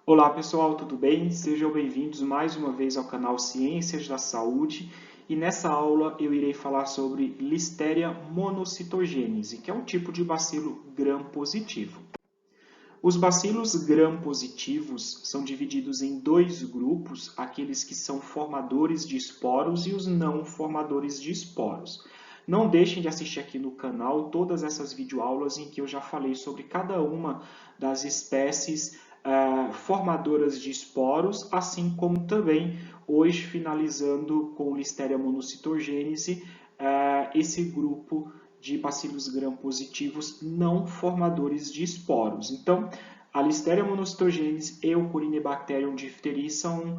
Olá pessoal, tudo bem? Sejam bem-vindos mais uma vez ao canal Ciências da Saúde e nessa aula eu irei falar sobre Listeria monocitogênese, que é um tipo de bacilo gram-positivo. Os bacilos gram-positivos são divididos em dois grupos, aqueles que são formadores de esporos e os não formadores de esporos. Não deixem de assistir aqui no canal todas essas videoaulas em que eu já falei sobre cada uma das espécies formadoras de esporos, assim como também hoje finalizando com Listeria monocitogênese, esse grupo de bacilos gram-positivos não formadores de esporos. Então, a Listeria monocitogênese e o Corynebacterium diphtheriae são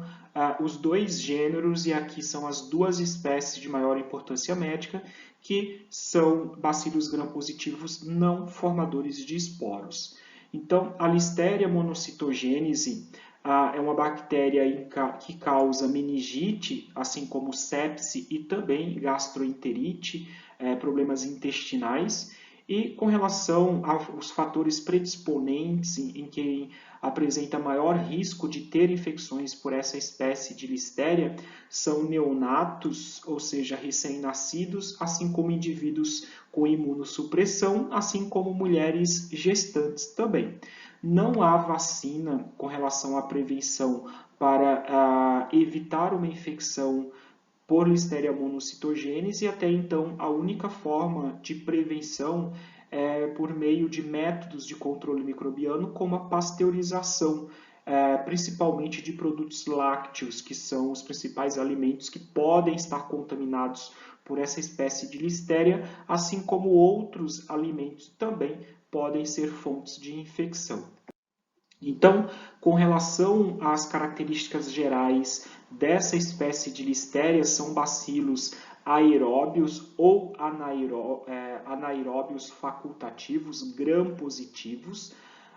os dois gêneros e aqui são as duas espécies de maior importância médica que são bacilos gram-positivos não formadores de esporos. Então, a Listeria monocitogênese é uma bactéria que causa meningite, assim como sepse e também gastroenterite, problemas intestinais. E com relação aos fatores predisponentes em quem apresenta maior risco de ter infecções por essa espécie de Listeria, são neonatos, ou seja, recém-nascidos, assim como indivíduos com imunossupressão, assim como mulheres gestantes também. Não há vacina com relação à prevenção para evitar uma infecção por Listeria monocitogênese e até então a única forma de prevenção é por meio de métodos de controle microbiano como a pasteurização, principalmente de produtos lácteos, que são os principais alimentos que podem estar contaminados por essa espécie de Listeria, assim como outros alimentos também podem ser fontes de infecção. Então, com relação às características gerais dessa espécie de Listeria, são bacilos aeróbios ou anaeróbios facultativos, gram-positivos.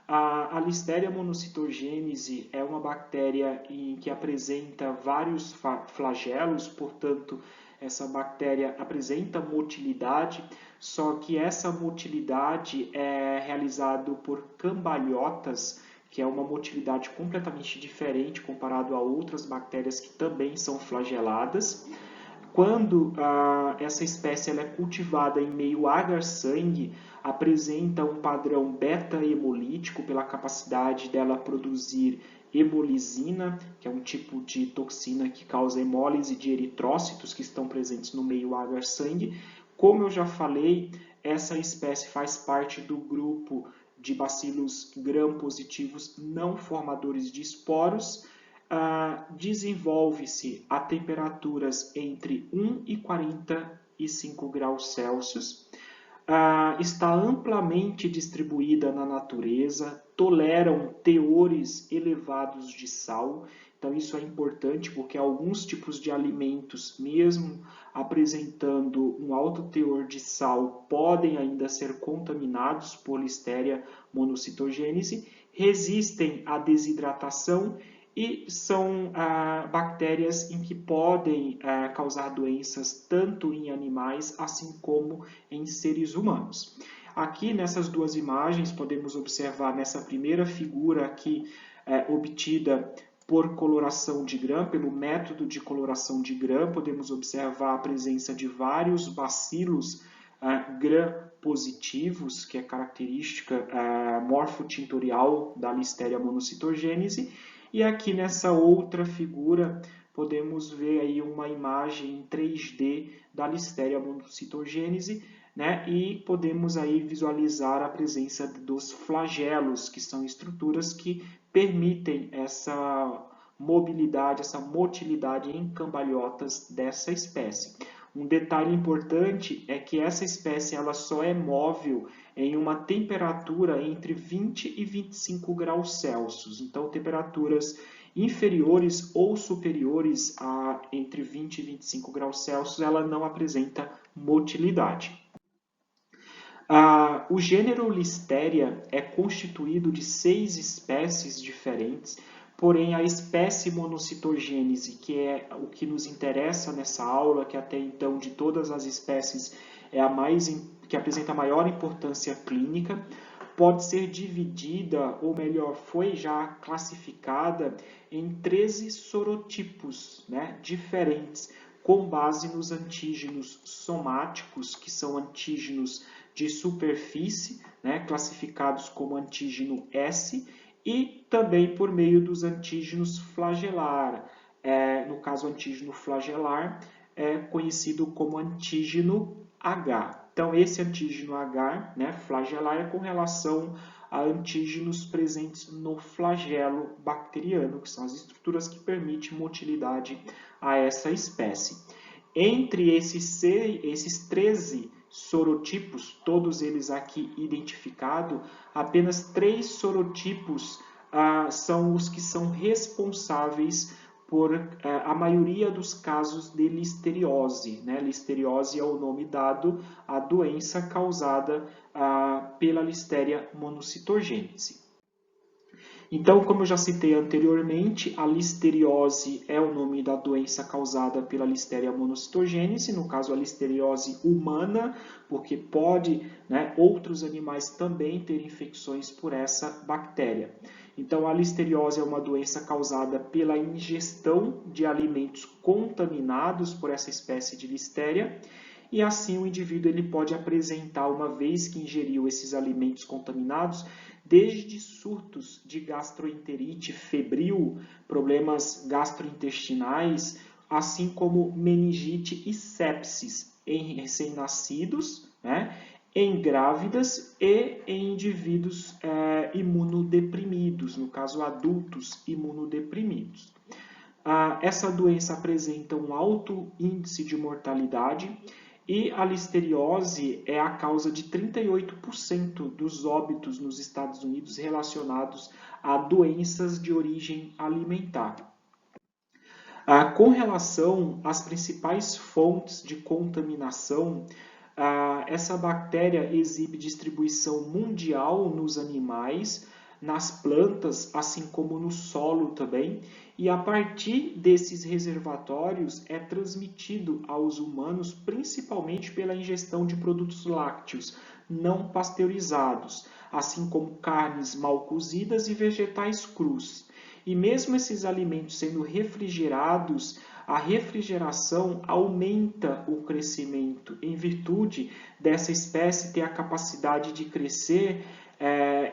A Listeria monocitogênese é uma bactéria que apresenta vários flagelos, portanto, essa bactéria apresenta motilidade, só que essa motilidade é realizada por cambalhotas, que é uma motilidade completamente diferente comparado a outras bactérias que também são flageladas. Quando essa espécie ela é cultivada em meio agar-sangue, apresenta um padrão beta-hemolítico pela capacidade dela produzir hemolisina, que é um tipo de toxina que causa hemólise de eritrócitos que estão presentes no meio agar-sangue. Como eu já falei, essa espécie faz parte do grupo de bacilos gram-positivos não formadores de esporos. Desenvolve-se a temperaturas entre 1 e 45 graus Celsius. Está amplamente distribuída na natureza, toleram teores elevados de sal. Então, isso é importante porque alguns tipos de alimentos, mesmo apresentando um alto teor de sal, podem ainda ser contaminados por Listeria monocitogênese, resistem à desidratação e são bactérias em que podem causar doenças tanto em animais assim como em seres humanos. Aqui nessas duas imagens podemos observar nessa primeira figura aqui obtida por coloração de Gram, pelo método de coloração de Gram, podemos observar a presença de vários bacilos gram-positivos, que é característica morfotintorial da Listeria monocitogênese. E aqui nessa outra figura podemos ver aí uma imagem em 3D da Listeria monocitogênese, né? E podemos aí visualizar a presença dos flagelos, que são estruturas que permitem essa mobilidade, essa motilidade em cambalhotas dessa espécie. Um detalhe importante é que essa espécie ela só é móvel em uma temperatura entre 20 e 25 graus Celsius. Então, temperaturas inferiores ou superiores a entre 20 e 25 graus Celsius, ela não apresenta motilidade. O gênero Listeria é constituído de 6 espécies diferentes, porém a espécie monocitogênese, que é o que nos interessa nessa aula, que até então de todas as espécies é a que apresenta a maior importância clínica, pode ser dividida, ou melhor, foi já classificada em 13 sorotipos, né, diferentes, com base nos antígenos somáticos, que são antígenos de superfície, né, classificados como antígeno S, e também por meio dos antígenos flagelar. No caso, o antígeno flagelar é conhecido como antígeno H. Então, esse antígeno H, né, flagelar, é com relação a antígenos presentes no flagelo bacteriano, que são as estruturas que permitem motilidade a essa espécie. Entre esses 13 sorotipos, todos eles aqui identificados, apenas 3 sorotipos são os que são responsáveis por a maioria dos casos de listeriose, né? Listeriose é o nome dado à doença causada pela Listeria monocytogenes. Então, como eu já citei anteriormente, a listeriose é o nome da doença causada pela Listeria monocytogenes, no caso a listeriose humana, porque pode, né, outros animais também ter infecções por essa bactéria. Então, a listeriose é uma doença causada pela ingestão de alimentos contaminados por essa espécie de Listeria, e assim o indivíduo ele pode apresentar, uma vez que ingeriu esses alimentos contaminados, desde surtos de gastroenterite febril, problemas gastrointestinais, assim como meningite e sepsis em recém-nascidos, né, em grávidas e em indivíduos imunodeprimidos, no caso adultos imunodeprimidos. Essa doença apresenta um alto índice de mortalidade e a listeriose é a causa de 38% dos óbitos nos Estados Unidos relacionados a doenças de origem alimentar. Com relação às principais fontes de contaminação, essa bactéria exibe distribuição mundial nos animais, nas plantas, assim como no solo também, e a partir desses reservatórios é transmitido aos humanos principalmente pela ingestão de produtos lácteos não pasteurizados, assim como carnes mal cozidas e vegetais crus. E mesmo esses alimentos sendo refrigerados, a refrigeração aumenta o crescimento, em virtude dessa espécie ter a capacidade de crescer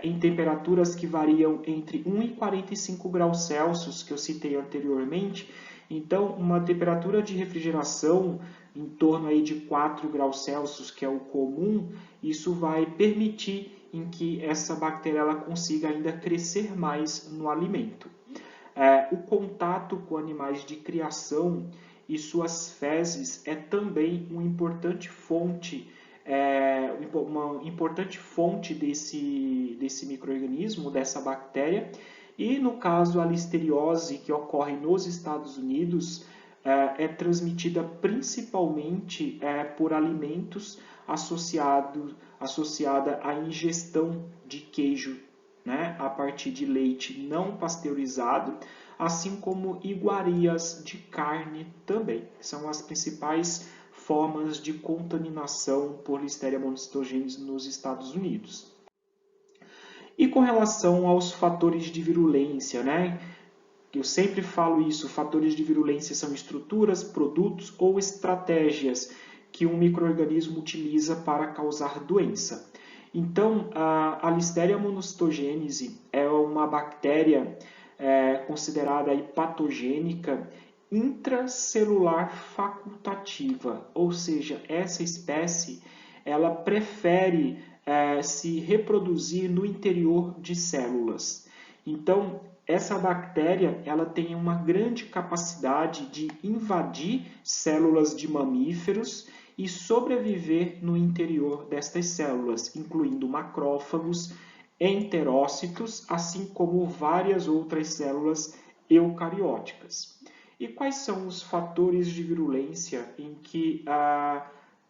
em temperaturas que variam entre 1 e 45 graus Celsius, que eu citei anteriormente. Então, uma temperatura de refrigeração em torno aí de 4 graus Celsius, que é o comum, isso vai permitir em que essa bactéria ela consiga ainda crescer mais no alimento. O contato com animais de criação e suas fezes é também uma importante fonte desse micro-organismo, dessa bactéria. E no caso a listeriose, que ocorre nos Estados Unidos, é transmitida principalmente por alimentos associada à ingestão de queijo, né, a partir de leite não pasteurizado, assim como iguarias de carne também. São as principais formas de contaminação por Listeria monocytogenes nos Estados Unidos. E com relação aos fatores de virulência, né? Eu sempre falo isso, fatores de virulência são estruturas, produtos ou estratégias que um micro-organismo utiliza para causar doença. Então, a Listeria monocytogenes é uma bactéria considerada patogênica intracelular facultativa, ou seja, essa espécie ela prefere se reproduzir no interior de células. Então, essa bactéria ela tem uma grande capacidade de invadir células de mamíferos e sobreviver no interior destas células, incluindo macrófagos, enterócitos, assim como várias outras células eucarióticas. E quais são os fatores de virulência em que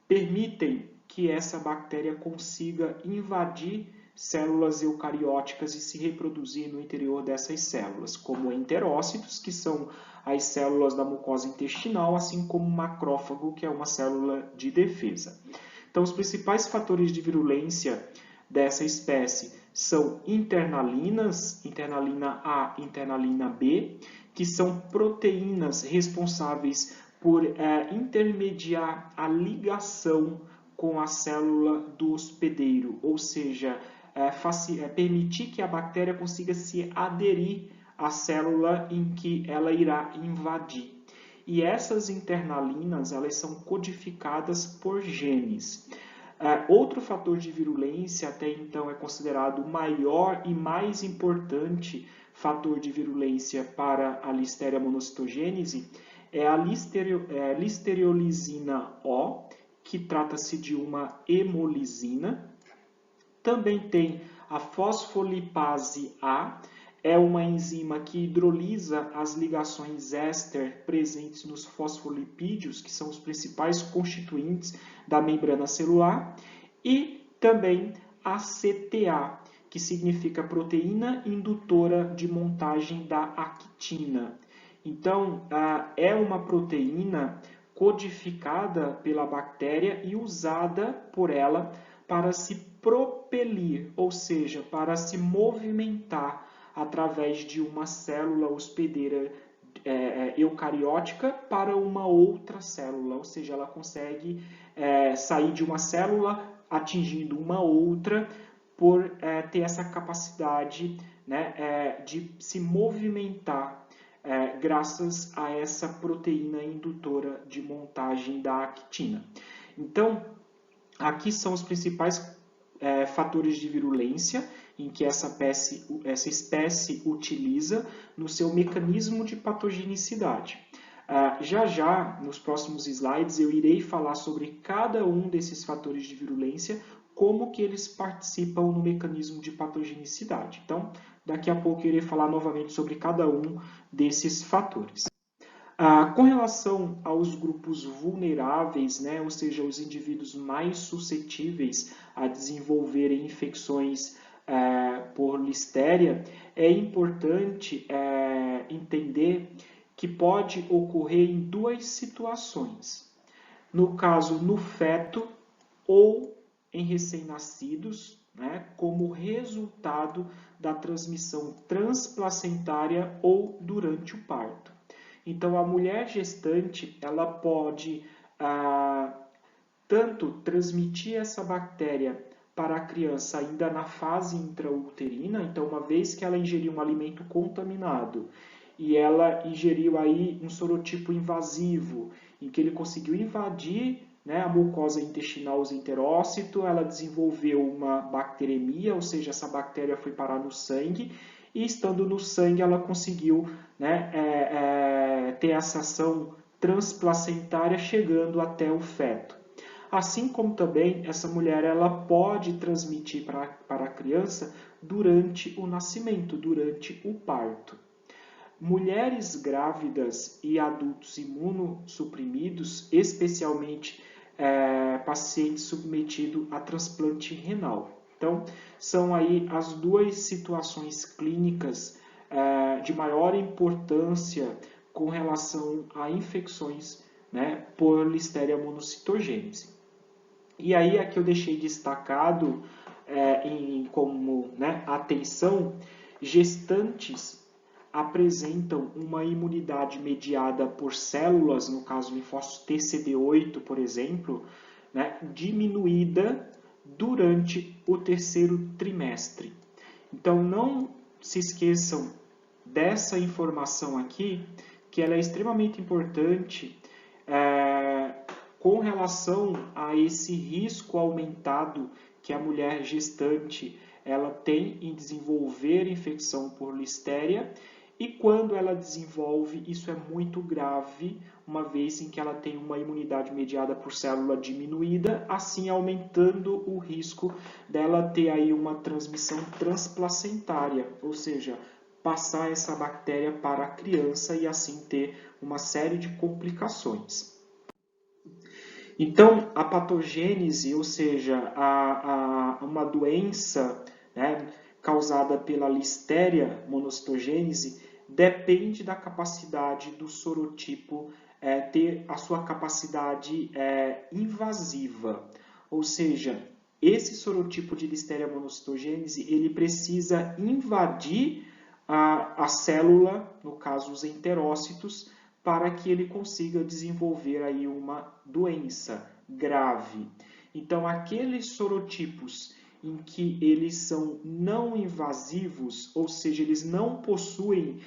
permitem que essa bactéria consiga invadir células eucarióticas e se reproduzir no interior dessas células, como enterócitos, que são as células da mucosa intestinal, assim como o macrófago, que é uma célula de defesa. Então, os principais fatores de virulência dessa espécie são internalinas, internalina A, internalina B, que são proteínas responsáveis por intermediar a ligação com a célula do hospedeiro, ou seja, permitir que a bactéria consiga se aderir à célula em que ela irá invadir. E essas internalinas, elas são codificadas por genes. Outro fator de virulência, até então é considerado o maior e mais importante fator de virulência para a Listeria monocitogênese, é a listeriolizina O, que trata-se de uma hemolisina. Também tem a fosfolipase A, é uma enzima que hidrolisa as ligações éster presentes nos fosfolipídios, que são os principais constituintes da membrana celular, e também a CTA, que significa proteína indutora de montagem da actina. Então, é uma proteína codificada pela bactéria e usada por ela para se propelir, ou seja, para se movimentar através de uma célula hospedeira eucariótica para uma outra célula, ou seja, ela consegue sair de uma célula atingindo uma outra por ter essa capacidade, né, de se movimentar graças a essa proteína indutora de montagem da actina. Então, aqui são os principais fatores de virulência em que essa espécie utiliza no seu mecanismo de patogenicidade. Já, nos próximos slides, eu irei falar sobre cada um desses fatores de virulência, como que eles participam no mecanismo de patogenicidade. Então, daqui a pouco eu irei falar novamente sobre cada um desses fatores. Com relação aos grupos vulneráveis, né, ou seja, os indivíduos mais suscetíveis a desenvolverem infecções por listéria, é importante entender que pode ocorrer em duas situações. No caso, no feto ou em recém-nascidos, né, como resultado da transmissão transplacentária ou durante o parto. Então, a mulher gestante, ela pode tanto transmitir essa bactéria para a criança ainda na fase intrauterina, então, uma vez que ela ingeriu um alimento contaminado e ela ingeriu aí um sorotipo invasivo, em que ele conseguiu invadir, né, a mucosa intestinal, os enterócito, ela desenvolveu uma bacteremia, ou seja, essa bactéria foi parar no sangue, e estando no sangue ela conseguiu, né, ter essa ação transplacentária chegando até o feto. Assim como também essa mulher ela pode transmitir para a criança durante o nascimento, durante o parto. Mulheres grávidas e adultos imunossuprimidos, especialmente pacientes submetidos a transplante renal. Então, são aí as duas situações clínicas de maior importância com relação a infecções, né, por Listeria monocitogênese. E aí, aqui eu deixei destacado como, né, atenção, gestantes apresentam uma imunidade mediada por células, no caso linfócitos TCD8, por exemplo, né, diminuída durante o terceiro trimestre. Então, não se esqueçam dessa informação aqui, que ela é extremamente importante com relação a esse risco aumentado que a mulher gestante ela tem em desenvolver infecção por listéria, e quando ela desenvolve, isso é muito grave, uma vez em que ela tem uma imunidade mediada por célula diminuída, assim aumentando o risco dela ter aí uma transmissão transplacentária, ou seja, passar essa bactéria para a criança e assim ter uma série de complicações. Então, a patogênese, ou seja, uma doença, né, causada pela Listeria monocitogênese, depende da capacidade do sorotipo ter a sua capacidade invasiva. Ou seja, esse sorotipo de Listeria monocitogênese, ele precisa invadir a célula, no caso os enterócitos, para que ele consiga desenvolver aí uma doença grave. Então, aqueles sorotipos em que eles são não invasivos, ou seja, eles não possuem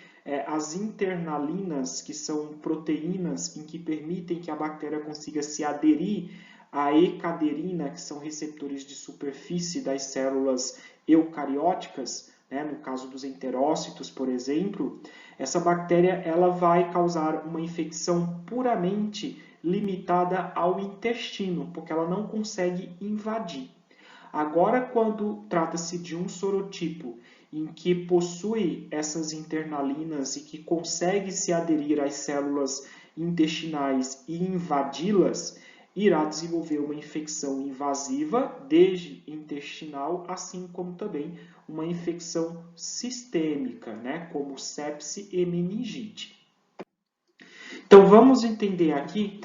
as internalinas, que são proteínas em que permitem que a bactéria consiga se aderir à ecaderina, que são receptores de superfície das células eucarióticas, né, no caso dos enterócitos, por exemplo, essa bactéria ela vai causar uma infecção puramente limitada ao intestino, porque ela não consegue invadir. Agora, quando trata-se de um sorotipo em que possui essas internalinas e que consegue se aderir às células intestinais e invadi-las, irá desenvolver uma infecção invasiva, desde intestinal, assim como também uma infecção sistêmica, né, como sepse e meningite. Então, vamos entender aqui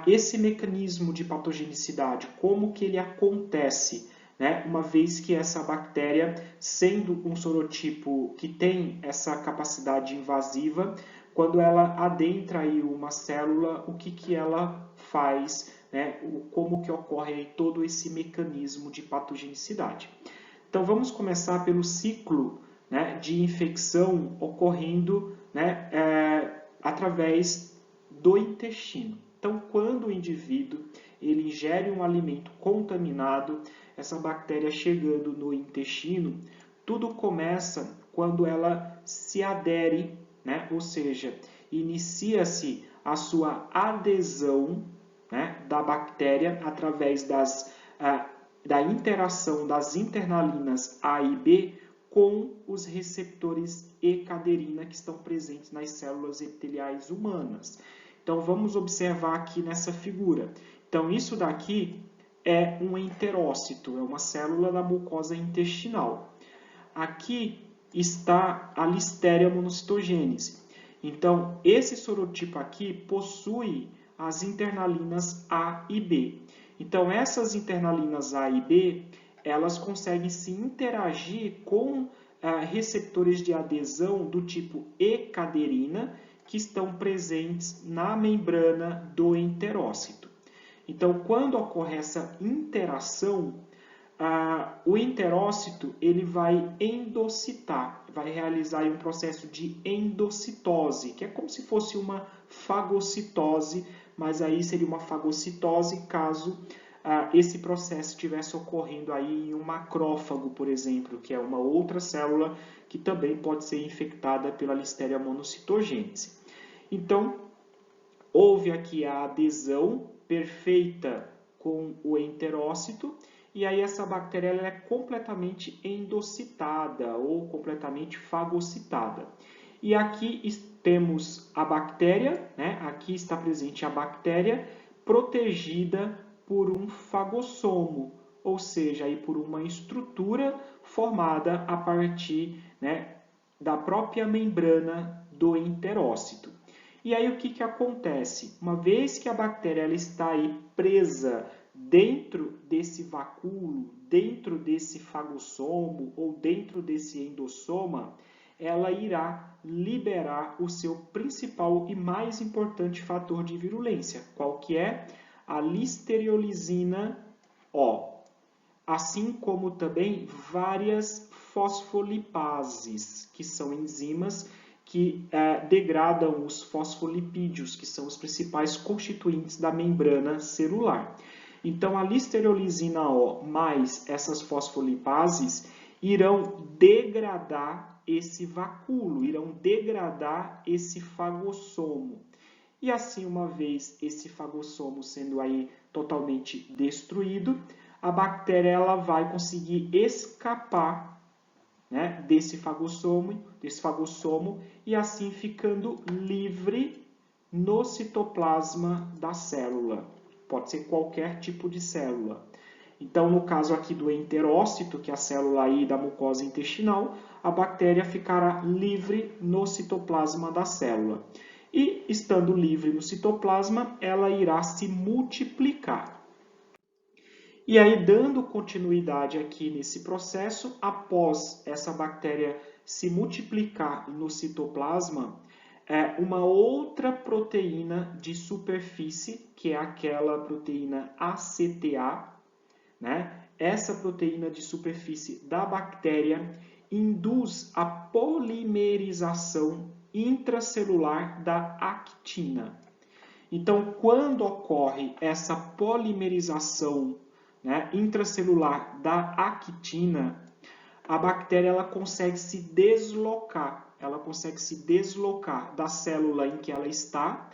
esse mecanismo de patogenicidade, como que ele acontece, né? Uma vez que essa bactéria, sendo um sorotipo que tem essa capacidade invasiva, quando ela adentra aí uma célula, o que ela faz, né? Como que ocorre aí todo esse mecanismo de patogenicidade. Então, vamos começar pelo ciclo, né, de infecção ocorrendo, né, através do intestino. Então, quando o indivíduo ele ingere um alimento contaminado, essa bactéria chegando no intestino, tudo começa quando ela se adere, né? Ou seja, inicia-se a sua adesão, né, da bactéria através da interação das internalinas A e B com os receptores E-caderina que estão presentes nas células epiteliais humanas. Então, vamos observar aqui nessa figura. Então, isso daqui é um enterócito, é uma célula da mucosa intestinal. Aqui está a Listeria monocitogênese. Então, esse sorotipo aqui possui as internalinas A e B. Então, essas internalinas A e B, elas conseguem se interagir com receptores de adesão do tipo E-caderina, que estão presentes na membrana do enterócito. Então, quando ocorre essa interação, o enterócito ele vai endocitar, vai realizar um processo de endocitose, que é como se fosse uma fagocitose, mas aí seria uma fagocitose caso esse processo estivesse ocorrendo aí em um macrófago, por exemplo, que é uma outra célula que também pode ser infectada pela Listeria monocitogênese. Então, houve aqui a adesão perfeita com o enterócito, e aí essa bactéria ela é completamente endocitada ou completamente fagocitada. E aqui temos a bactéria, né? Aqui está presente a bactéria protegida por um fagossomo, ou seja, aí por uma estrutura formada a partir, né, da própria membrana do enterócito. E aí o que acontece? Uma vez que a bactéria ela está aí presa dentro desse vacúolo, dentro desse fagossomo ou dentro desse endossoma, ela irá liberar o seu principal e mais importante fator de virulência, qual que é? A listeriolizina O, assim como também várias fosfolipases, que são enzimas que degradam os fosfolipídios, que são os principais constituintes da membrana celular. Então, a listeriolizina O mais essas fosfolipases irão degradar esse vacúolo, irão degradar esse fagossomo. E assim, uma vez esse fagossomo sendo aí totalmente destruído, a bactéria ela vai conseguir escapar, né, desse fagossomo e assim ficando livre no citoplasma da célula. Pode ser qualquer tipo de célula. Então, no caso aqui do enterócito, que é a célula aí da mucosa intestinal, a bactéria ficará livre no citoplasma da célula. E, estando livre no citoplasma, ela irá se multiplicar. E aí, dando continuidade aqui nesse processo, após essa bactéria se multiplicar no citoplasma, uma outra proteína de superfície, que é aquela proteína ACTA, né? Essa proteína de superfície da bactéria induz a polimerização intracelular da actina. Então, quando ocorre essa polimerização, né, intracelular da actina, a bactéria ela consegue se deslocar. Ela consegue se deslocar da célula em que ela está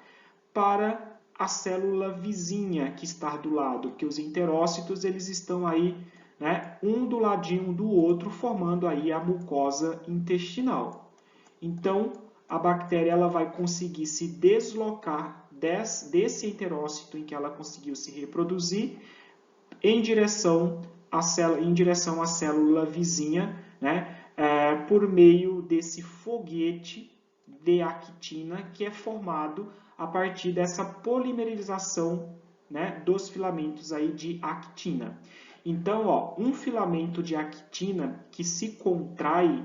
para a célula vizinha que está do lado, porque os enterócitos eles estão aí, né, um do ladinho do outro, formando aí a mucosa intestinal. Então, a bactéria ela vai conseguir se deslocar desse enterócito em que ela conseguiu se reproduzir em direção à célula vizinha, né, por meio desse foguete de actina que é formado a partir dessa polimerização, né, dos filamentos aí de actina. Então, ó, um filamento de actina que se contrai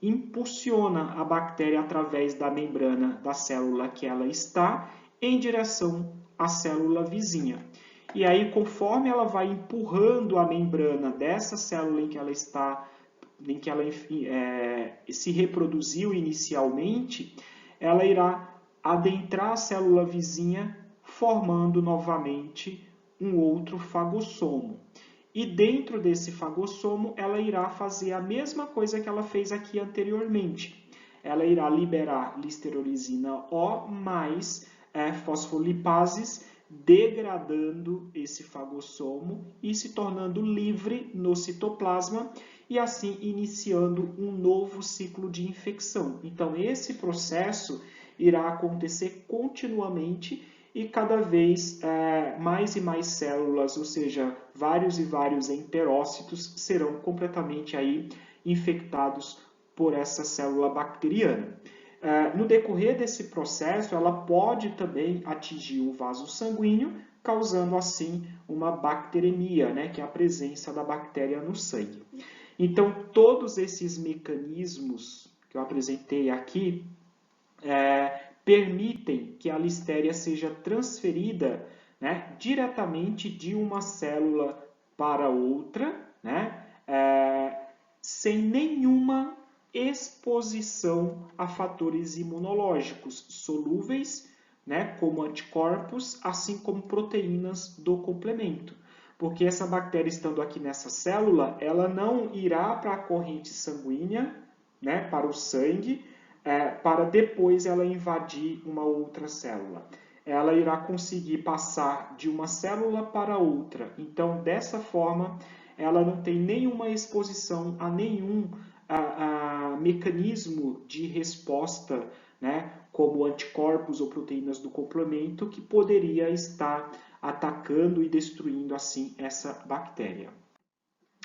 impulsiona a bactéria através da membrana da célula que ela está em direção à célula vizinha. E aí, conforme ela vai empurrando a membrana dessa célula em que ela está, em que ela se reproduziu inicialmente, ela irá adentrar a célula vizinha, formando novamente um outro fagossomo. E dentro desse fagossomo, ela irá fazer a mesma coisa que ela fez aqui anteriormente. Ela irá liberar listerolizina O mais fosfolipases, degradando esse fagossomo e se tornando livre no citoplasma e assim iniciando um novo ciclo de infecção. Então, esse processo irá acontecer continuamente e cada vez mais e mais células, ou seja, vários e vários enterócitos serão completamente aí infectados por essa célula bacteriana. No decorrer desse processo, ela pode também atingir o vaso sanguíneo, causando assim uma bacteremia, né, que é a presença da bactéria no sangue. Então, todos esses mecanismos que eu apresentei aqui permitem que a listéria seja transferida, né, diretamente de uma célula para outra, né, sem nenhuma exposição a fatores imunológicos solúveis, né, como anticorpos, assim como proteínas do complemento. Porque essa bactéria estando aqui nessa célula, ela não irá para a corrente sanguínea, né, para o sangue, para depois ela invadir uma outra célula. Ela irá conseguir passar de uma célula para outra. Então, dessa forma, ela não tem nenhuma exposição a nenhum mecanismo de resposta, né, como anticorpos ou proteínas do complemento, que poderia estar atacando e destruindo assim essa bactéria.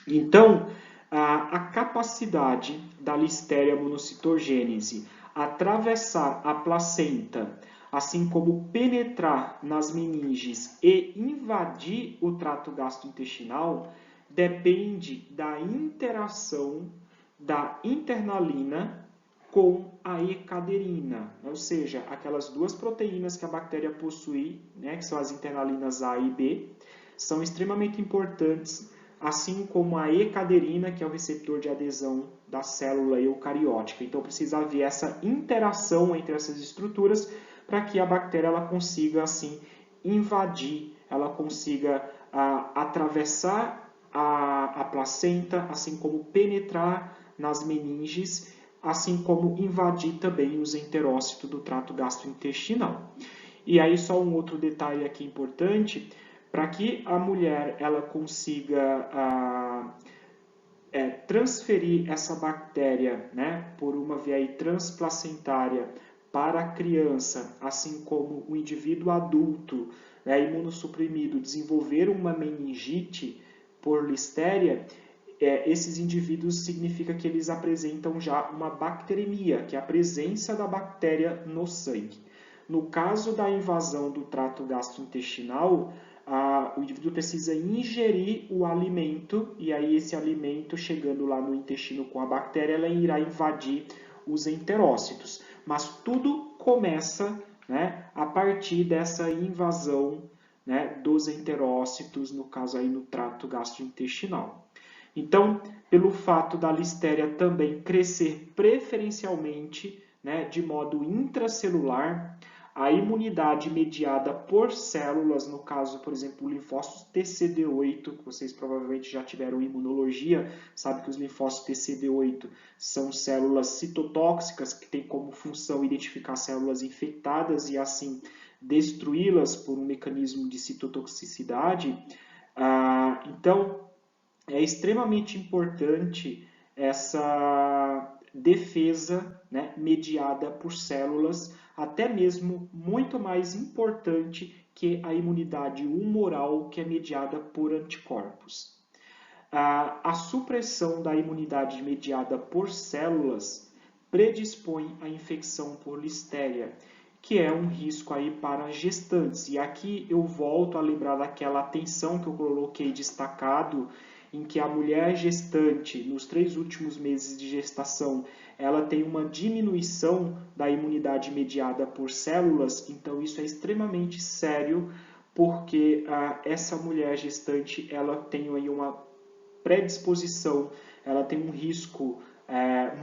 Então, a capacidade da Listeria monocytogenes atravessar a placenta, assim como penetrar nas meninges e invadir o trato gastrointestinal, depende da interação da internalina com a ecaderina, ou seja, aquelas duas proteínas que a bactéria possui, né, que são as internalinas A e B, são extremamente importantes, assim como a ecaderina, que é o receptor de adesão da célula eucariótica. Então, precisa haver essa interação entre essas estruturas para que a bactéria ela consiga, assim, invadir, ela consiga atravessar a placenta, assim como penetrar nas meninges, assim como invadir também os enterócitos do trato gastrointestinal. E aí, só um outro detalhe aqui importante, para que a mulher ela consiga transferir essa bactéria, né, por uma via transplacentária para a criança, assim como o indivíduo adulto, né, imunossuprimido, desenvolver uma meningite por listéria, esses indivíduos significa que eles apresentam já uma bacteremia, que é a presença da bactéria no sangue. No caso da invasão do trato gastrointestinal, o indivíduo precisa ingerir o alimento, e aí esse alimento, chegando lá no intestino com a bactéria, ela irá invadir os enterócitos. Mas tudo começa, né, a partir dessa invasão, né, dos enterócitos, no caso aí no trato gastrointestinal. Então, pelo fato da listéria também crescer preferencialmente, né, de modo intracelular, a imunidade mediada por células, no caso, por exemplo, o linfócito TCD8, que vocês provavelmente já tiveram imunologia, sabe que os linfócitos TCD8 são células citotóxicas que têm como função identificar células infectadas e assim destruí-las por um mecanismo de citotoxicidade. Então, é extremamente importante essa defesa, né, mediada por células, até mesmo muito mais importante que a imunidade humoral, que é mediada por anticorpos. A supressão da imunidade mediada por células predispõe à infecção por listéria, que é um risco aí para gestantes. E aqui eu volto a lembrar daquela atenção que eu coloquei destacado, em que a mulher gestante, nos 3 últimos meses de gestação, ela tem uma diminuição da imunidade mediada por células. Então isso é extremamente sério, porque essa mulher gestante, ela tem aí uma predisposição, ela tem um risco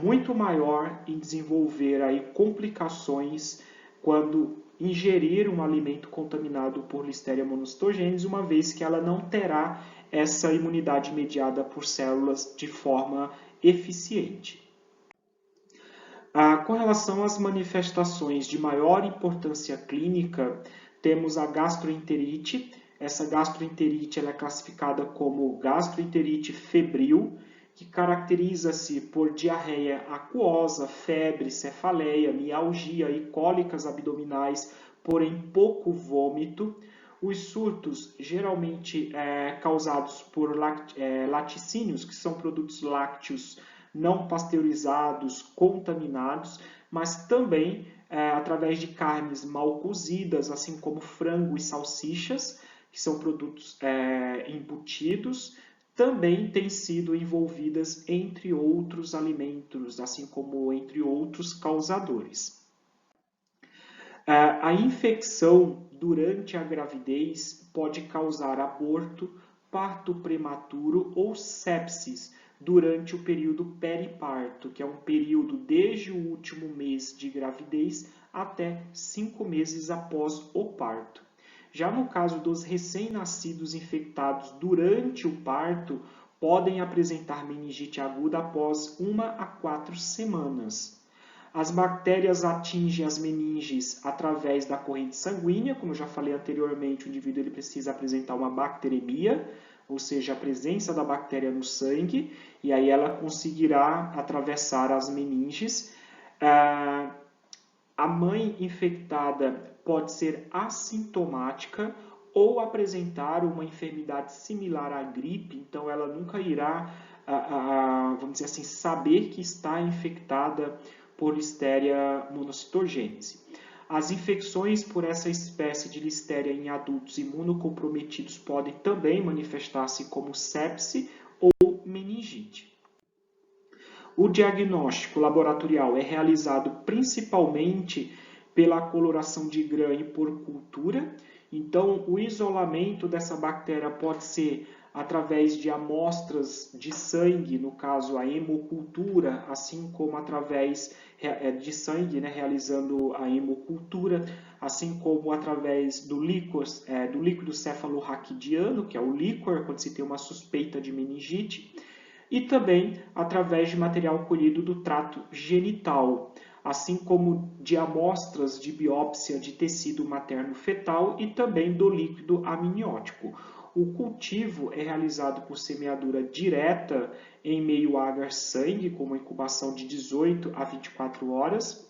muito maior em desenvolver aí complicações quando ingerir um alimento contaminado por Listeria monocytogenes, uma vez que ela não terá essa imunidade mediada por células de forma eficiente. Com relação às manifestações de maior importância clínica, temos a gastroenterite. Essa gastroenterite ela é classificada como gastroenterite febril, que caracteriza-se por diarreia aquosa, febre, cefaleia, mialgia e cólicas abdominais, porém pouco vômito. Os surtos geralmente causados por laticínios, que são produtos lácteos não pasteurizados, contaminados, mas também através de carnes mal cozidas, assim como frango e salsichas, que são produtos embutidos, também têm sido envolvidas entre outros alimentos, assim como entre outros causadores. A infecção durante a gravidez pode causar aborto, parto prematuro ou sepsis durante o período periparto, que é um período desde o último mês de gravidez até 5 meses após o parto. Já no caso dos recém-nascidos infectados durante o parto, podem apresentar meningite aguda após 1 a 4 semanas. As bactérias atingem as meninges através da corrente sanguínea, como eu já falei anteriormente, o indivíduo ele precisa apresentar uma bacteremia, ou seja, a presença da bactéria no sangue, e aí ela conseguirá atravessar as meninges. A mãe infectada pode ser assintomática ou apresentar uma enfermidade similar à gripe, então ela nunca irá, vamos dizer assim, saber que está infectada por Listeria monocytogenes. As infecções por essa espécie de Listeria em adultos imunocomprometidos podem também manifestar-se como sepse ou meningite. O diagnóstico laboratorial é realizado principalmente pela coloração de grã e por cultura. Então, o isolamento dessa bactéria pode ser através de amostras de sangue, no caso a hemocultura, assim como através de sangue, né, realizando a hemocultura, assim como através do líquido cefalorraquidiano, que é o líquor, quando se tem uma suspeita de meningite, e também através de material colhido do trato genital, assim como de amostras de biópsia de tecido materno-fetal e também do líquido amniótico. O cultivo é realizado por semeadura direta em meio agar-sangue, com uma incubação de 18 a 24 horas.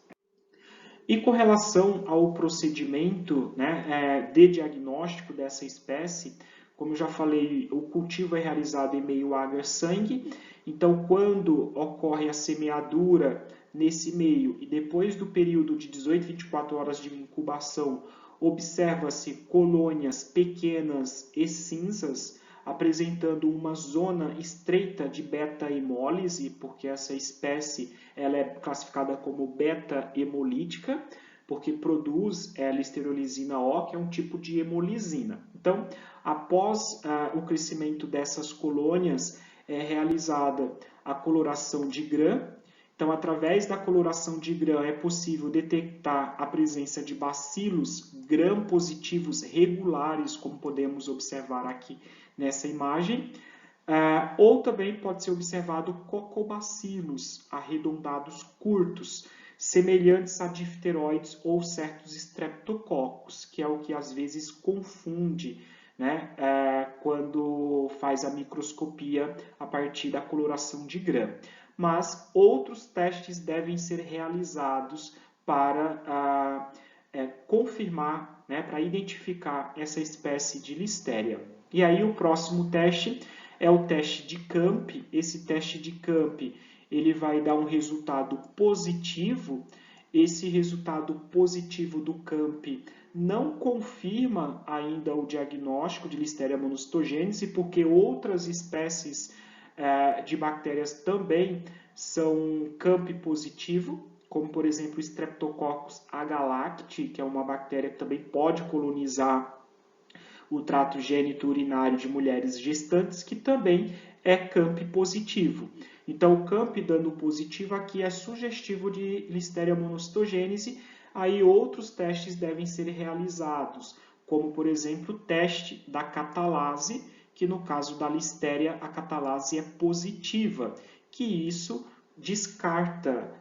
E com relação ao procedimento, né, de diagnóstico dessa espécie, como eu já falei, o cultivo é realizado em meio agar-sangue. Então, quando ocorre a semeadura nesse meio e depois do período de 18 a 24 horas de incubação, observa-se colônias pequenas e cinzas, apresentando uma zona estreita de beta-hemólise, porque essa espécie ela é classificada como beta-hemolítica, porque produz listerolisina O, que é um tipo de hemolisina. Então, após o crescimento dessas colônias, é realizada a coloração de Gram. Então, através da coloração de Gram, é possível detectar a presença de bacilos gram-positivos regulares, como podemos observar aqui nessa imagem. Ou também pode ser observado cocobacilos arredondados curtos, semelhantes a difteroides ou certos estreptococos, que é o que às vezes confunde, né, quando faz a microscopia a partir da coloração de Gram. Mas outros testes devem ser realizados para confirmar, né, para identificar essa espécie de listéria. E aí o próximo teste é o teste de Camp. Esse teste de Camp ele vai dar um resultado positivo. Esse resultado positivo do Camp não confirma ainda o diagnóstico de Listeria monocitogênese, porque outras espécies de bactérias também são Camp positivo, como por exemplo o Streptococcus agalacti, que é uma bactéria que também pode colonizar o trato gênito-urinário de mulheres gestantes, que também é Camp positivo. Então, o Camp dando positivo aqui é sugestivo de Listeria monocitogênese. Aí outros testes devem ser realizados, como por exemplo o teste da catalase, que no caso da Listeria a catalase é positiva, que isso descarta,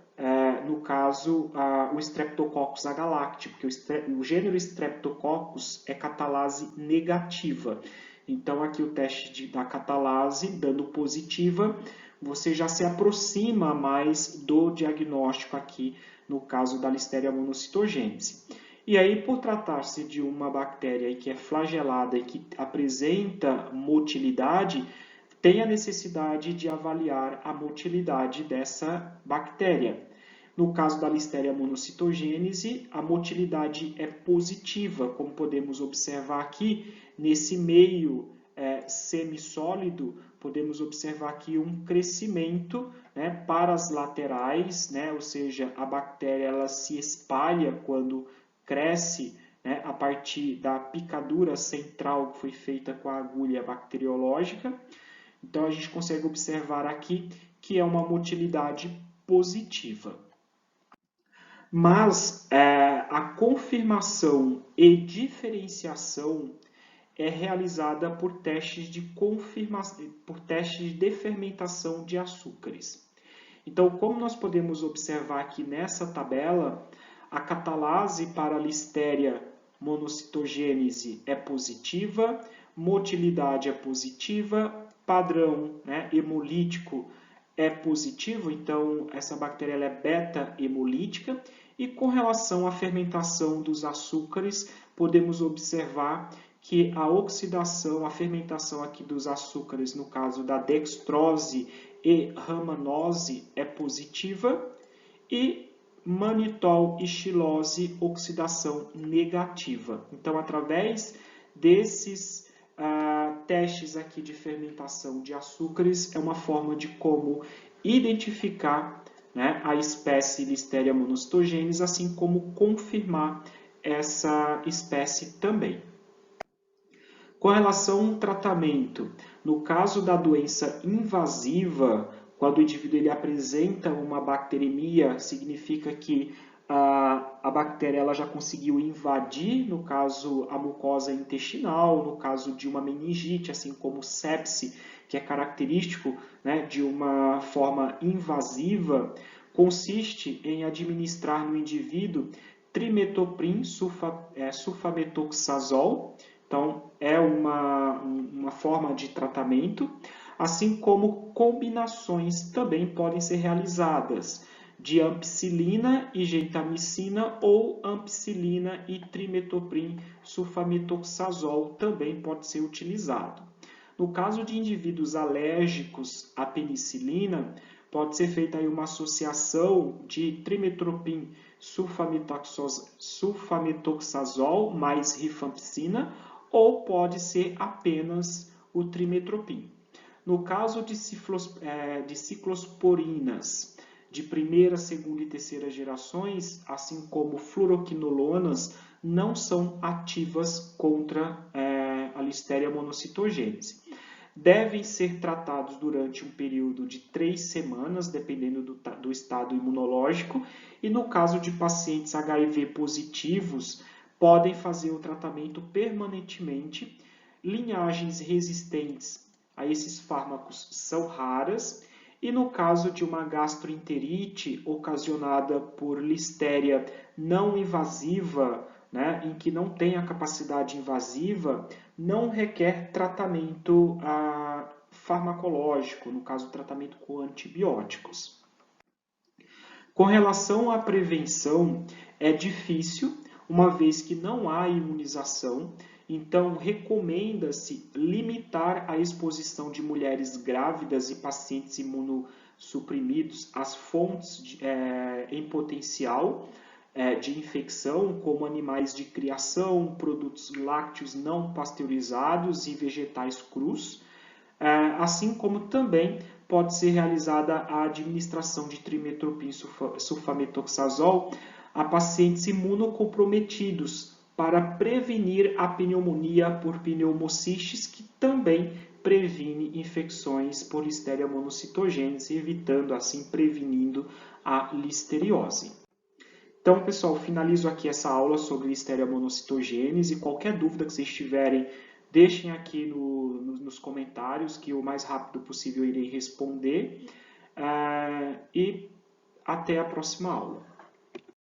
no caso, o Streptococcus agalacti, porque o gênero Streptococcus é catalase negativa. Então, aqui o teste da catalase, dando positiva, você já se aproxima mais do diagnóstico aqui, no caso da Listeria monocitogênese. E aí, por tratar-se de uma bactéria que é flagelada e que apresenta motilidade, tem a necessidade de avaliar a motilidade dessa bactéria. No caso da Listeria monocitogênese, a motilidade é positiva, como podemos observar aqui, nesse meio semissólido, podemos observar aqui um crescimento, né, para as laterais, né, ou seja, a bactéria ela se espalha quando cresce, né, a partir da picadura central que foi feita com a agulha bacteriológica. Então, a gente consegue observar aqui que é uma motilidade positiva. Mas a confirmação e diferenciação é realizada por testes de fermentação de açúcares. Então, como nós podemos observar aqui nessa tabela, a catalase para a Listeria monocitogênese é positiva, motilidade é positiva, padrão, né, hemolítico é positivo, então essa bactéria ela é beta-hemolítica. E com relação à fermentação dos açúcares, podemos observar que a oxidação, a fermentação aqui dos açúcares, no caso da dextrose e ramanose, é positiva, e manitol e xilose, oxidação negativa. Então, através desses testes aqui de fermentação de açúcares, é uma forma de como identificar, né, a espécie Listeria monocitogênese, assim como confirmar essa espécie também. Com relação ao tratamento, no caso da doença invasiva, quando o indivíduo ele apresenta uma bacteremia, significa que a bactéria ela já conseguiu invadir, no caso, a mucosa intestinal, no caso de uma meningite, assim como sepse, que é característico, né, de uma forma invasiva, consiste em administrar no indivíduo trimetoprim sulfametoxazol. Então, é uma forma de tratamento, assim como combinações também podem ser realizadas de ampicilina e gentamicina ou ampicilina e trimetoprim sulfametoxazol também pode ser utilizado. No caso de indivíduos alérgicos à penicilina, pode ser feita aí uma associação de trimmetoprim sulfametoxazol mais rifampicina, ou pode ser apenas o trimetoprim. No caso de ciclosporinas de primeira, segunda e terceira gerações, assim como fluoroquinolonas, não são ativas contra a Listeria monocitogênese. Devem ser tratados durante um período de 3 semanas, dependendo do estado imunológico, e no caso de pacientes HIV positivos, podem fazer o tratamento permanentemente. Linhagens resistentes a esses fármacos são raras, e no caso de uma gastroenterite ocasionada por Listeria não invasiva, né, em que não tem a capacidade invasiva, não requer tratamento farmacológico, no caso, tratamento com antibióticos. Com relação à prevenção, é difícil, uma vez que não há imunização, então recomenda-se limitar a exposição de mulheres grávidas e pacientes imunossuprimidos às fontes em potencial de infecção, como animais de criação, produtos lácteos não pasteurizados e vegetais crus, assim como também pode ser realizada a administração de trimetoprim sulfametoxazol a pacientes imunocomprometidos para prevenir a pneumonia por pneumocistes, que também previne infecções por Listeria monocitogênese, evitando assim, prevenindo a listeriose. Então, pessoal, finalizo aqui essa aula sobre Listeria monocitogênese. Qualquer dúvida que vocês tiverem, deixem aqui nos comentários, que o mais rápido possível eu irei responder. E até a próxima aula.